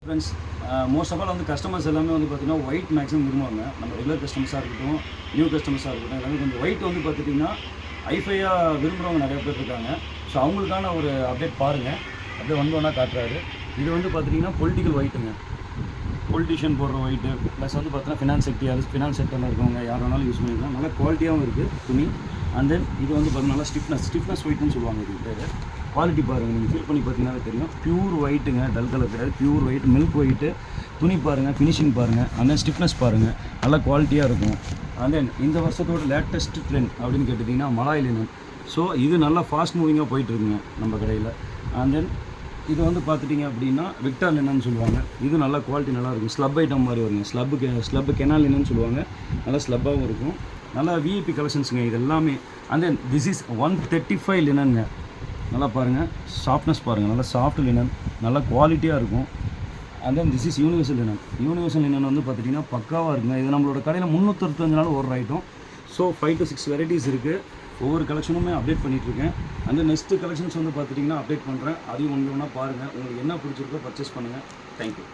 Friends most of all வந்து customers எல்லாமே வந்து பார்த்திங்கன்னா ஒயிட் மேக்ஸிமம் விரும்புவாங்க. நம்ம ரெகுலர் கஸ்டமர்ஸாக இருக்கட்டும், நியூ கஸ்டமர்ஸாக இருக்கட்டும், எல்லாமே கொஞ்சம் ஒயிட் வந்து பார்த்துட்டிங்கன்னா ஐஃபையாக விரும்புகிறவங்க நிறைய பேர் இருக்காங்க. ஸோ அவங்களுக்கான ஒரு அப்டேட் பாருங்கள். அப்படியே ஒன்றா காட்டுறாரு. இது வந்து பார்த்துட்டிங்கன்னா பொலிட்டிக்கல் ஒயிட்டுங்க, பொலிட்டிஷியன் போடுற ஒயிட்டு ப்ளஸ் வந்து பார்த்தீங்கன்னா ஃபினான்ஸ் செக்டரில் இருக்கவங்க யார் வேணாலும் யூஸ் பண்ணிக்கலாம். நல்லா குவாலிட்டியாகவும் இருக்குது துணி. அண்ட் தென் இது வந்து பார்த்தீங்கன்னா நல்லா ஸ்டிஃப்னஸ் ஒயிட்னு சொல்லுவாங்க. இது பேர் குவாலிட்டி பாருங்கள், நீங்கள் ஃபீல் பண்ணி பார்த்தீங்கன்னா தெரியும். பியூர் ஒயிட்டுங்க, டல் கலர் கிடையாது, பியூர் ஒயிட், மில்க் ஒயிட்டு. துணி பாருங்கள், ஃபினிஷிங் பாருங்கள், அண்ட் தென் ஸ்டிஃப்னஸ் பாருங்கள், நல்லா குவாலிட்டியாக இருக்கும். அண்ட் தென் இந்த வருஷத்தோட லேட்டஸ்ட் ட்ரெண்ட் அப்படின்னு கேட்டுட்டிங்கன்னா மலாய் லினன். ஸோ இது நல்லா ஃபாஸ்ட் மூவிங்காக போயிட்டுருக்குங்க நம்ம கடையில். அண்ட் தென் இது வந்து பார்த்துட்டிங்க அப்படின்னா விக்டர் லினன்னு சொல்லுவாங்க. இது நல்லா குவாலிட்டி நல்லாயிருக்கும். ஸ்லப் ஐட்டம் மாதிரி வருங்க. ஸ்லப்பு கெனால் லினன்னு சொல்லுவாங்க. நல்லா ஸ்லப்பாகவும் இருக்கும். நல்லா விஐபி கலெக்ஷன்ஸுங்க இது எல்லாமே. And then this is 135 லினனுங்க. நல்லா பாருங்கள், சாஃப்ட்னஸ் பாருங்கள், நல்லா சாஃப்ட் லினன், நல்லா குவாலிட்டியாக இருக்கும். And then this is universal linen வந்து பார்த்துட்டிங்கன்னா பக்காவாக இருக்குங்க. இது நம்மளோட கடையில் 365 நாள் ஒரு ஐட்டம். ஸோ 5 to 6 வெரைட்டிஸ் இருக்குது. ஒவ்வொரு கலெக்ஷனுமே அப்டேட் பண்ணிகிட்ருக்கேன். அந்த நெக்ஸ்ட்டு கலெக்ஷன்ஸ் வந்து பார்த்துட்டிங்கன்னா அப்டேட் பண்ணுறேன். அதையும் ஒன்று ஒன்றா பாருங்கள். உங்களுக்கு என்ன பிடிச்சிருக்கோ பர்ச்சேஸ் பண்ணுங்கள். தேங்க்யூ.